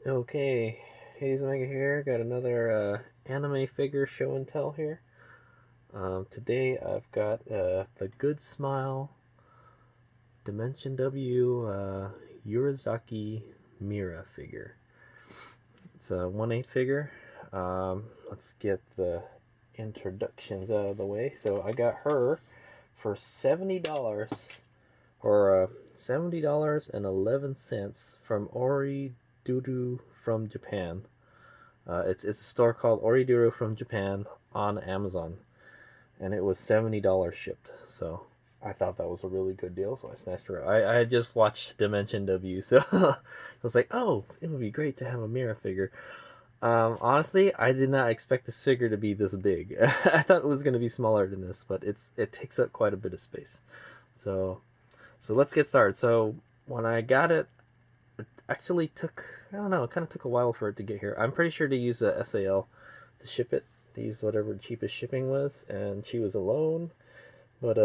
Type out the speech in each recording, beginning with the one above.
Okay, HadesOmega here. Got another anime figure show and tell here. Today I've got the Good Smile Dimension W Yurizaki Mira figure. It's a 1/8 figure. Let's get the introductions out of the way. So I got her for $70 or $70.11 from Oriduru from Japan. It's a store called Oriduru from Japan on Amazon, and it was $70 shipped. So I thought that was a really good deal, so I snatched her. I had just watched Dimension W, so I was like, oh, it would be great to have a Mira figure. Honestly, I did not expect this figure to be this big. I thought it was going to be smaller than this, but it takes up quite a bit of space. So let's get started. So when I got it, it actually took, I don't know, it kind of took a while for it to get here. I'm pretty sure to use a SAL to ship it. They used whatever the cheapest shipping was, and she was alone. But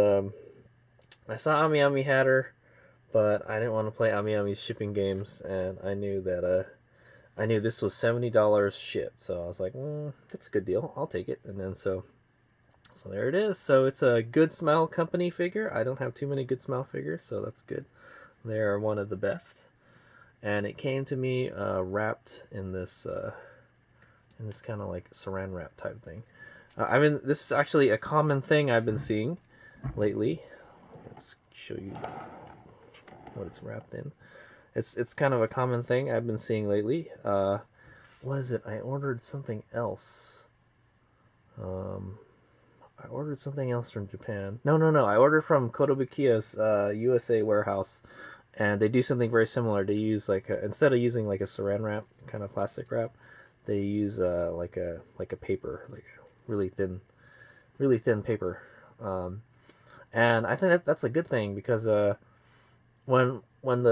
I saw Ami had her, but I didn't want to play Ami's shipping games, and I knew that I knew this was $70 shipped, so I was like, that's a good deal. I'll take it. And then so there it is. So it's a Good Smile Company figure. I don't have too many Good Smile figures, so that's good. They are one of the best. And it came to me wrapped in this kind of like saran wrap type thing. This is actually a common thing I've been seeing lately. Let's show you what it's wrapped in. It's kind of a common thing I've been seeing lately. What is it? I ordered something else. I ordered something else from Japan. No. I ordered from Kotobukiya's USA warehouse, and they do something very similar. They use instead of using like a saran wrap kind of plastic wrap, they use like a paper, like really thin paper. And I think that's a good thing because when when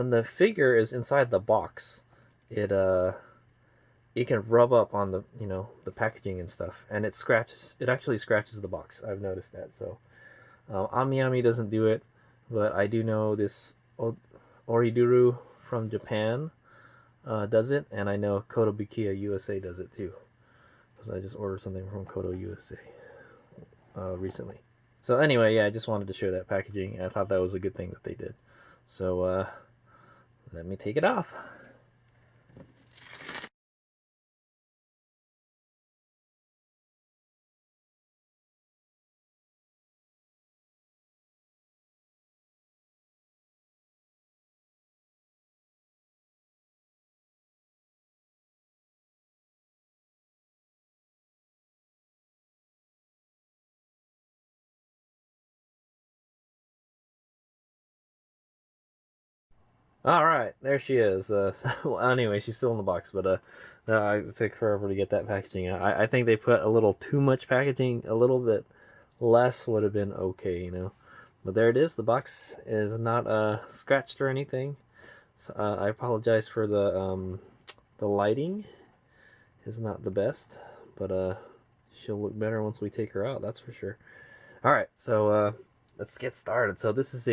the figure is inside the box, it you can rub up on the packaging and stuff, and it actually scratches the box. I've noticed that. So Ami doesn't do it, but I do know this Oriduru from Japan does it, and I know Kotobukiya USA does it too, because I just ordered something from Koto USA recently. So anyway, yeah, I just wanted to show that packaging. I thought that was a good thing that they did. So let me take it off. All right, there she is. Well, anyway, she's still in the box, but it took forever to get that packaging out. I think they put a little too much packaging. A little bit less would have been okay. But there it is. The box is not scratched or anything. So I apologize for the lighting is not the best, but she'll look better once we take her out. That's for sure. All right, so let's get started. So this is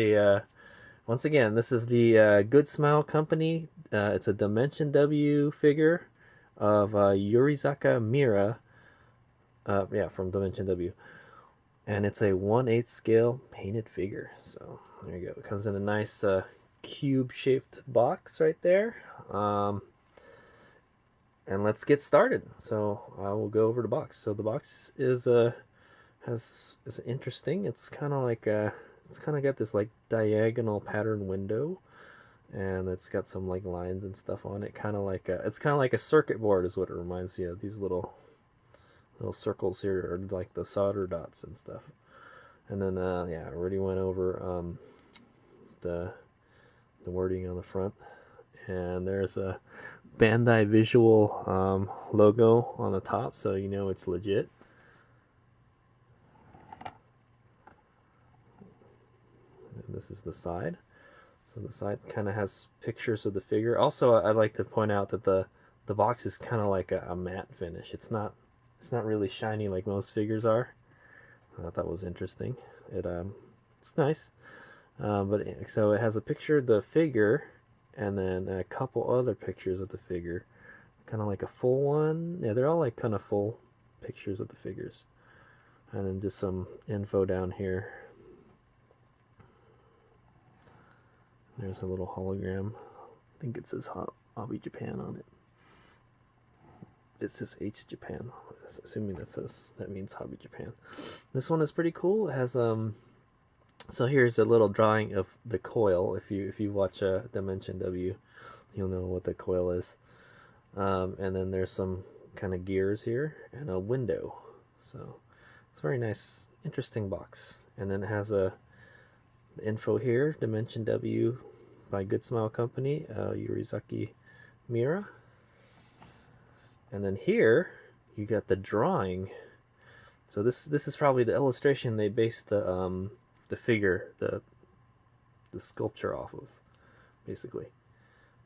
once again, this is the Good Smile Company. It's a Dimension W figure of Yurizaka Mira. Yeah, from Dimension W. And it's a 1/8 scale painted figure. So there you go. It comes in a nice cube-shaped box right there. And let's get started. So I will go over the box. So the box is interesting. It's kind of like it's kind of got this like diagonal pattern window, and it's got some like lines and stuff on it. It's kind of like a circuit board is what it reminds me of. These little circles here are like the solder dots and stuff. And then yeah, I already went over the wording on the front, and there's a Bandai Visual logo on the top, so you know it's legit. And this is the side. So the side kind of has pictures of the figure. Also, I'd like to point out that the box is kind of like a matte finish. It's not really shiny like most figures are. I thought that was interesting. It's nice. So it has a picture of the figure, and then a couple other pictures of the figure, kind of like a full one. Yeah, they're all like kind of full pictures of the figures, and then just some info down here. There's a little hologram. I think it says Hobby Japan on it. It says H Japan. Assuming that means Hobby Japan. This one is pretty cool. It has so here's a little drawing of the coil. If you watch Dimension W, you'll know what the coil is. And then there's some kind of gears here and a window. So it's a very nice, interesting box. And then it has the info here, Dimension W by Good Smile Company, Yurizaki Mira. And then here you got the drawing. So this is probably the illustration they based the figure, the sculpture off of, basically.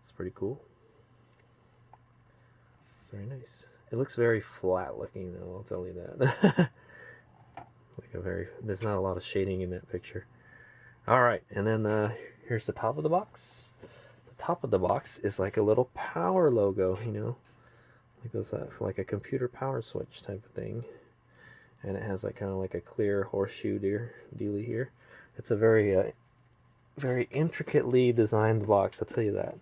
It's pretty cool. It's very nice. It looks very flat looking though, I'll tell you that. There's not a lot of shading in that picture. Alright, and then here's the top of the box. The top of the box is like a little power logo, you know, like those like a computer power switch type of thing. And it has like kind of like a clear horseshoe dealy here. It's a very very intricately designed box, I'll tell you that.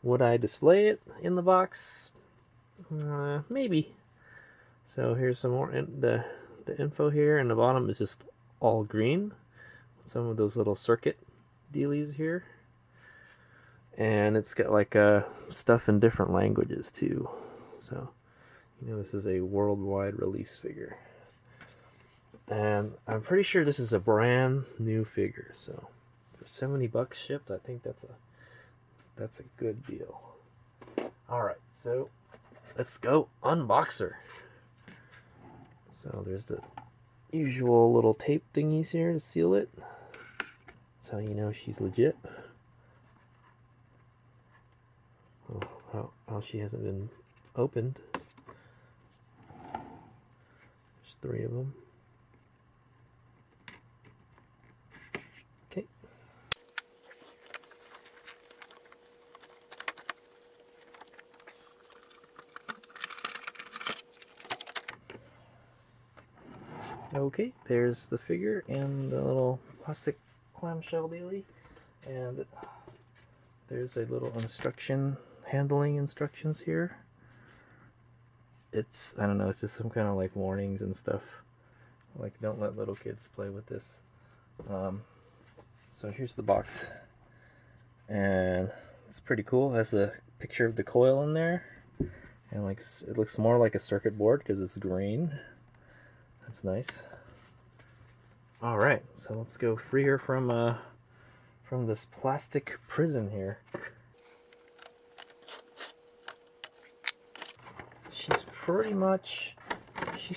Would I display it in the box? Maybe. So here's some more the info here, and the bottom is just all green. Some of those little circuit dealies here. And it's got like stuff in different languages too. So, you know, this is a worldwide release figure. And I'm pretty sure this is a brand new figure. So for $70 shipped, I think that's a good deal. Alright, so let's go unbox her. So there's the usual little tape thingies here to seal it. That's how you know she's legit. Oh, how she hasn't been opened. There's 3 of them. Okay. Okay, there's the figure and the little plastic clamshell dealie, and there's a little handling instructions here. It's, I don't know, it's just some kind of like warnings and stuff, like don't let little kids play with this. So here's the box, and it's pretty cool. It has a picture of the coil in there, and like it looks more like a circuit board because it's green. That's nice. Alright, so let's go free her from this plastic prison here. She's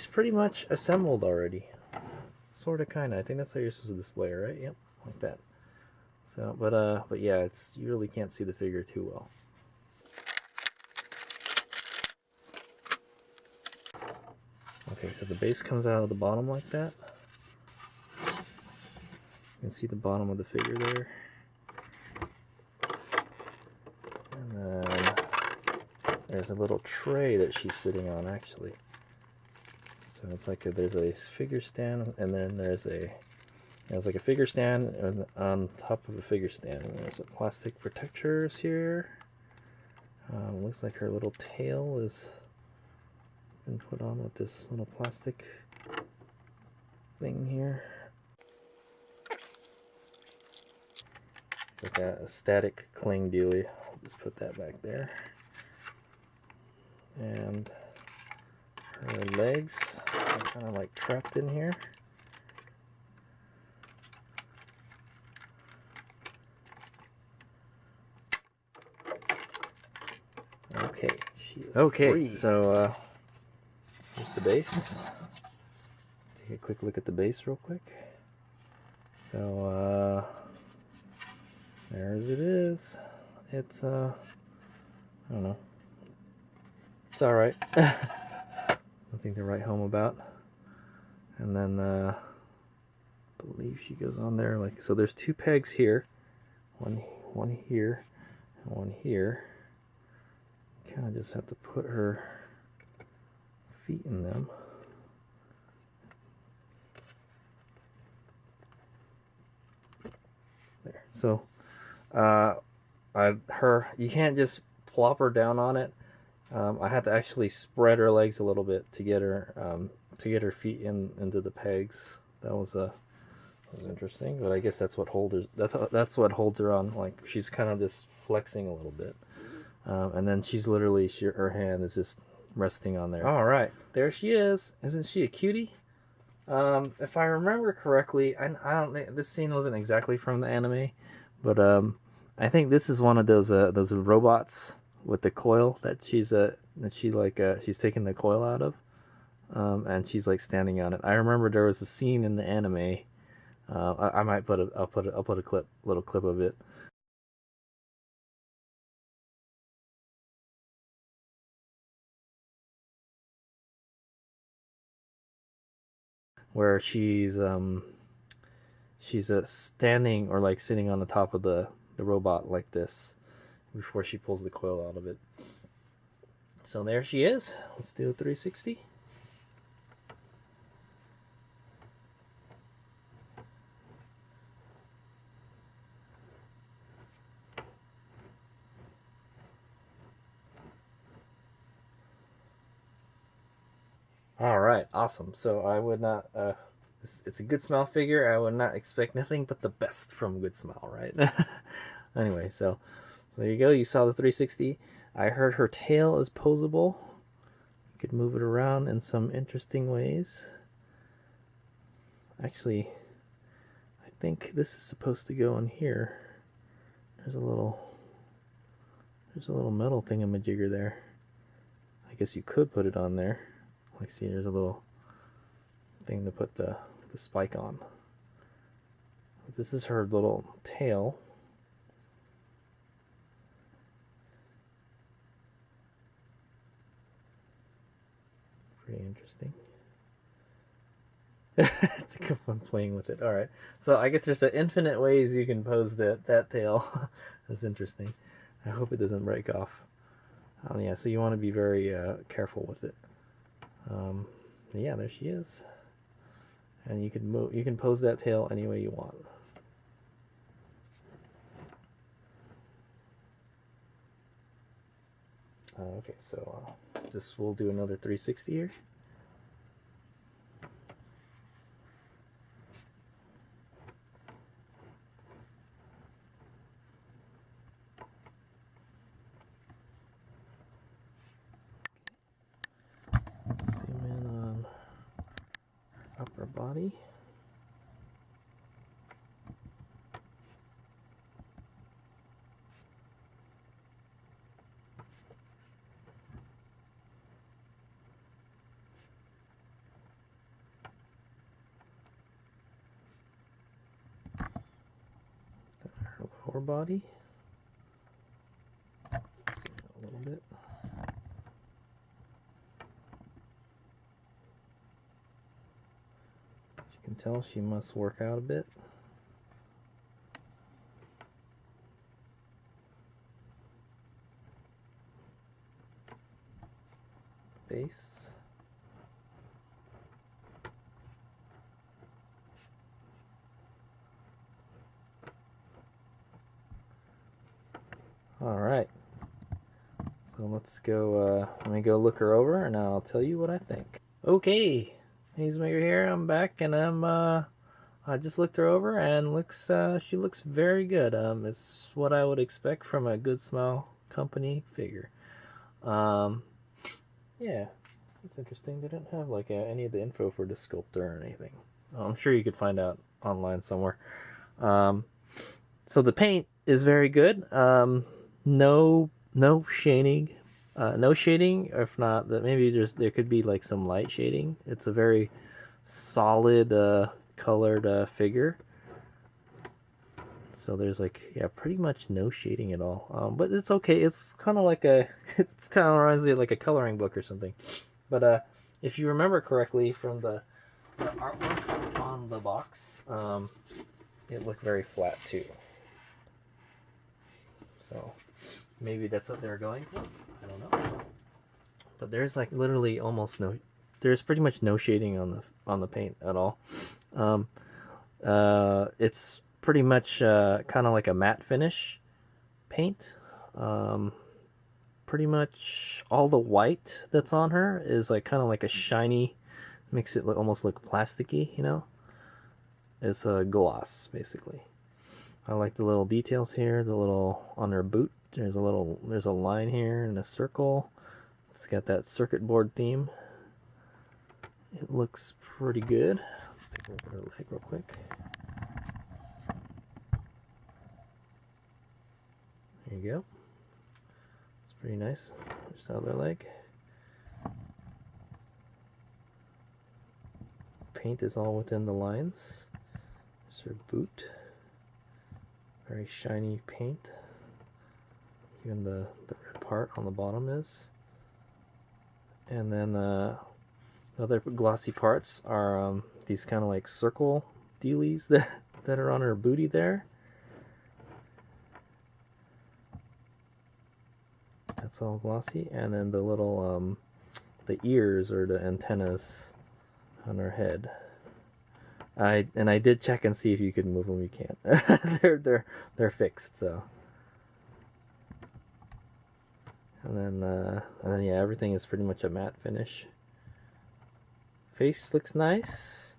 pretty much assembled already. Sorta, kinda. I think that's how you're supposed to display her, right? Yep, like that. So, but yeah, you really can't see the figure too well. Okay, so the base comes out of the bottom like that. You can see the bottom of the figure there. And then there's a little tray that she's sitting on, actually. So it's like there's a figure stand, and then there's like a figure stand on top of a figure stand. And there's a plastic protectors here. Looks like her little tail is been put on with this little plastic thing here. It's like a static cling dealie. I'll just put that back there. And her legs are kind of like trapped in here. Okay, she is free. So here's the base. Take a quick look at the base real quick. So there's it is. It's I don't know. It's alright. Nothing to write home about. And then I believe she goes on there like so. There's 2 pegs here. one here, and one here. Kind of just have to put her feet in them. There. So, you can't just plop her down on it. I had to actually spread her legs a little bit to get her feet into the pegs. That was interesting, but I guess that's what that's what holds her on. Like, she's kind of just flexing a little bit, and then she's literally her hand is just resting on there. All right, there she is. Isn't she a cutie? If I remember correctly, I don't think this scene wasn't exactly from the anime, but I think this is one of those robots with the coil that she's taking the coil out of, and she's like standing on it. I remember there was a scene in the anime. I might I'll put a little clip of it. Where she's standing or like sitting on the top of the robot like this before she pulls the coil out of it. So there she is. Let's do a 360. All right, awesome. So I would not. It's a Good Smile figure. I would not expect nothing but the best from Good Smile, right? Anyway, so there you go. You saw the 360. I heard her tail is posable. You could move it around in some interesting ways. Actually, I think this is supposed to go in here. There's a little metal thingamajigger there. I guess you could put it on there. Like, see, there's a little thing to put the spike on. This is her little tail. Pretty interesting. It's a good fun playing with it. All right, so I guess there's infinite ways you can pose that tail. That's interesting. I hope it doesn't break off. Yeah, so you want to be very careful with it. Yeah, there she is. And you can pose that tail any way you want. Okay, so we'll do another 360 here. Zoom in on upper body. Her lower body. Zoom in a little bit. As you can tell, she must work out a bit. Base. All right. So let's go. Let me go look her over, and I'll tell you what I think. Okay, HadesOmega here. I'm back, and I just looked her over, and she looks very good. It's what I would expect from a Good Smile company figure. Yeah, it's interesting. They didn't have like any of the info for the sculptor or anything. I'm sure you could find out online somewhere. So the paint is very good. No shading. No shading. If not, maybe there could be like some light shading. It's a very solid colored figure. So there's pretty much no shading at all. But it's okay. It's kind of like it's kind of reminds me of like a coloring book or something. But if you remember correctly from the artwork on the box, it looked very flat too. So maybe that's what they're going for. I don't know. But there's like literally almost no, there's pretty much no shading on the paint at all. It's pretty much kind of like a matte finish paint. Pretty much all the white that's on her is like kind of like a shiny, makes it almost look plasticky, you know. It's a gloss basically. I like the little details here. The little on her boot. There's a line here and a circle. It's got that circuit board theme. It looks pretty good. Let's take a look at her leg real quick. There you go. It's pretty nice. Just out their leg. Paint is all within the lines. There's her boot. Very shiny paint. Even the red part on the bottom is. And then the other glossy parts are these kind of like circle dealies that are on her booty there. That's all glossy. And then the little the ears or the antennas on her head. I did check and see if you could move them. You can't. they're fixed. So. And then yeah, everything is pretty much a matte finish. Face looks nice.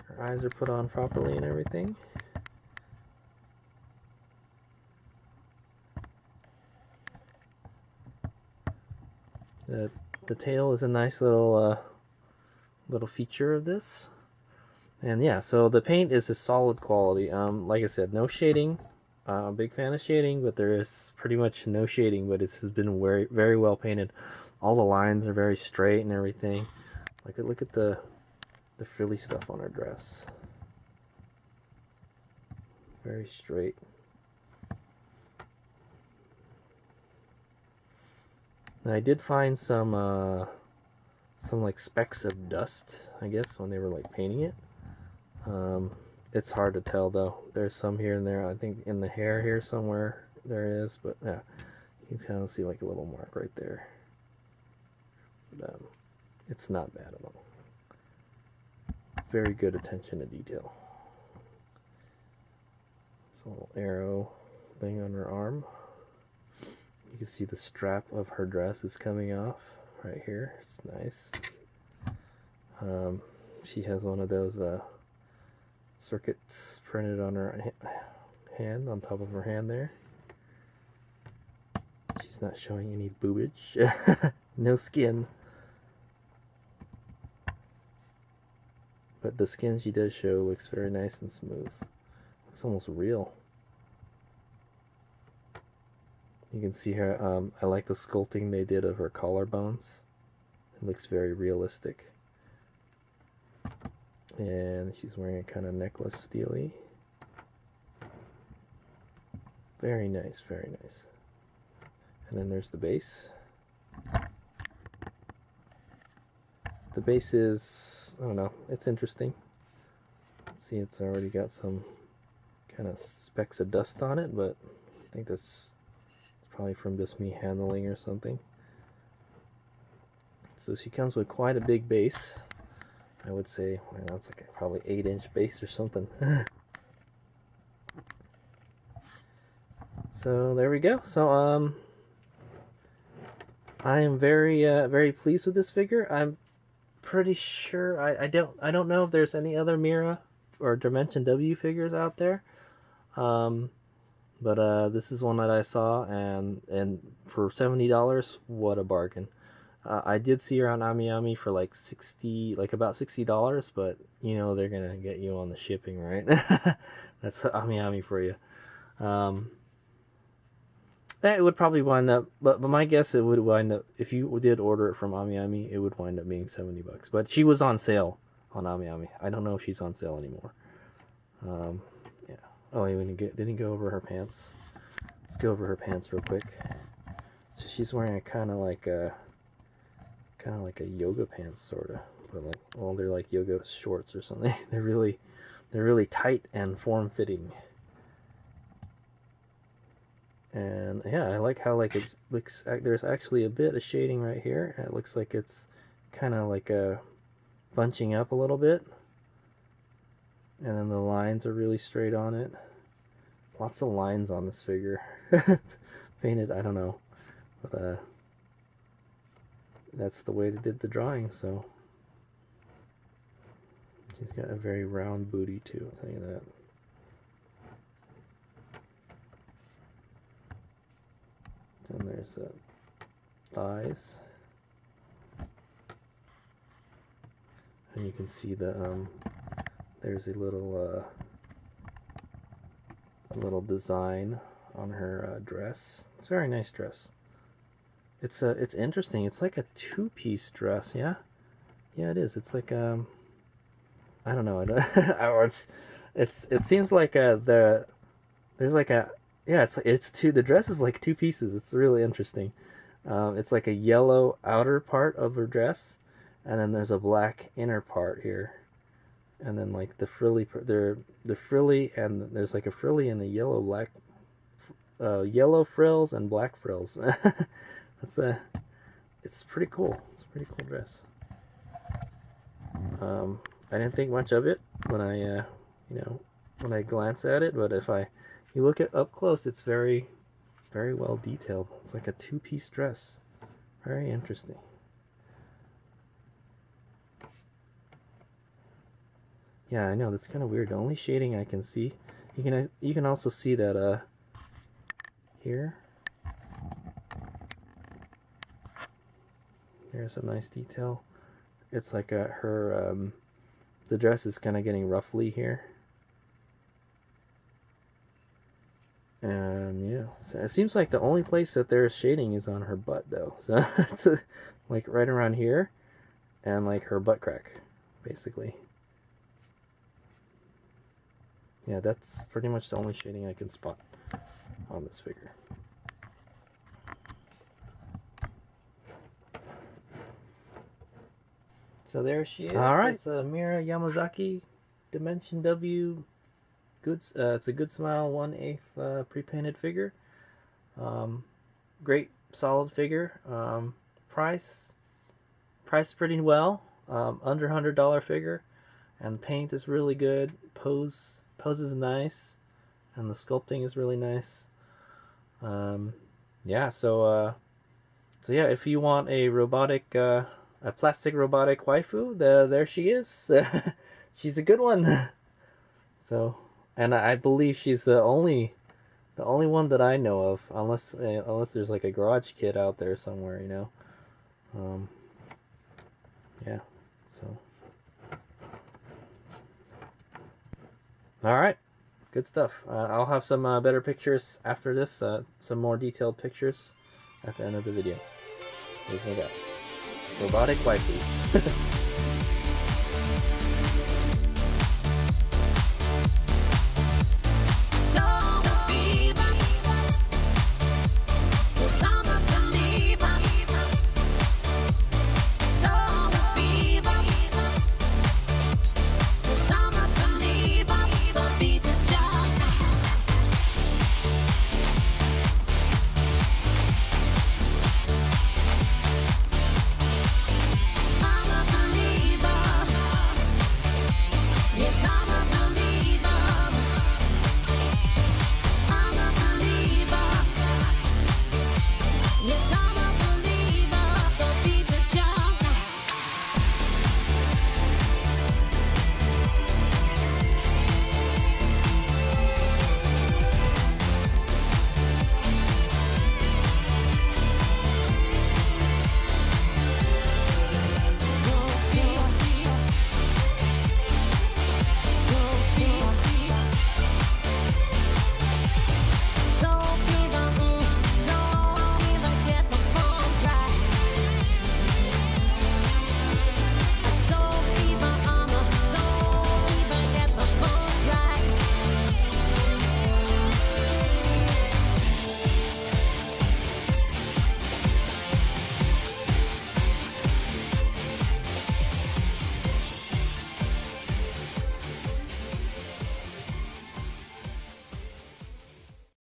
Her eyes are put on properly and everything. The tail is a nice little feature of this. And yeah, so the paint is a solid quality. Like I said, no shading. I'm a big fan of shading, but there is pretty much no shading, but it's been very, very well painted. All the lines are very straight and everything. Look at the frilly stuff on her dress. Very straight. Now I did find some like specks of dust, I guess, when they were like painting it. It's hard to tell though. There's some here and there. I think in the hair here somewhere there is, but yeah, you can kind of see like a little mark right there. But it's not bad at all. Very good attention to detail. There's a little arrow thing on her arm. You can see the strap of her dress is coming off right here. It's nice. She has one of those circuits printed on her hand, on top of her hand there. She's not showing any boobage. No skin. But the skin she does show looks very nice and smooth. Looks almost real. You can see her, I like the sculpting they did of her collarbones. It looks very realistic. And she's wearing a kind of necklace steely. Very nice, very nice. And then there's the base. The base is, I don't know, it's interesting. See, it's already got some kind of specks of dust on it, but I think that's probably from just me handling or something. So she comes with quite a big base. I would say, well, it's like a probably 8-inch base or something. So there we go. So I am very pleased with this figure. I'm pretty sure I don't know if there's any other Mira or Dimension W figures out there. But this is one that I saw, and for $70, what a bargain. I did see her on AmiAmi for like about $60, but you know they're gonna get you on the shipping, right? That's AmiAmi for you. That would probably wind up, but my guess it would wind up, if you did order it from AmiAmi, it would wind up being $70. But she was on sale on AmiAmi. I don't know if she's on sale anymore. Yeah. Oh, didn't go over her pants. Let's go over her pants real quick. So she's wearing a kind of like a yoga pants, sort of, but like, well, they're like yoga shorts or something. They're really tight and form-fitting. And yeah, I like how like it looks. There's actually a bit of shading right here. It looks like it's kind of like a bunching up a little bit, and then the lines are really straight on it. Lots of lines on this figure. Painted, I don't know, but that's the way they did the drawing. So she's got a very round booty too, I'll tell you that. And there's thighs, and you can see the there's a little design on her dress. It's a very nice dress. It's interesting. It's like a two-piece dress. Yeah, yeah, it is. It's like I don't know. It seems like there's like a, yeah, it's two. The dress is like two pieces. It's really interesting. It's like a yellow outer part of her dress, and then there's a black inner part here, and then like the frilly, the frilly, and there's like a frilly and the yellow black, yellow frills and black frills. It's pretty cool. It's a pretty cool dress. I didn't think much of it when I glance at it, but if you look at up close, it's very, very well detailed. It's like a two-piece dress. Very interesting. Yeah, I know, that's kind of weird. The only shading I can see, you can also see that here. Here's a nice detail. It's like her the dress is kind of getting ruffly here. And yeah, so it seems like the only place that there's shading is on her butt though. So it's like right around here and like her butt crack, basically. Yeah, that's pretty much the only shading I can spot on this figure. So there she is. All right. It's a Mira Yamazaki Dimension W. It's a Good Smile 1/8 pre-painted figure. Great solid figure. Price pretty well. Under $100 figure, and paint is really good. Pose is nice, and the sculpting is really nice. Yeah. So yeah, if you want a robotic a plastic robotic waifu, there she is. She's a good one. So, and I believe she's the only one that I know of, unless there's like a garage kit out there somewhere, you know. Yeah. So, all right, good stuff. I'll have some better pictures after this. Some more detailed pictures at the end of the video. HadesOmega. Robotic waifu.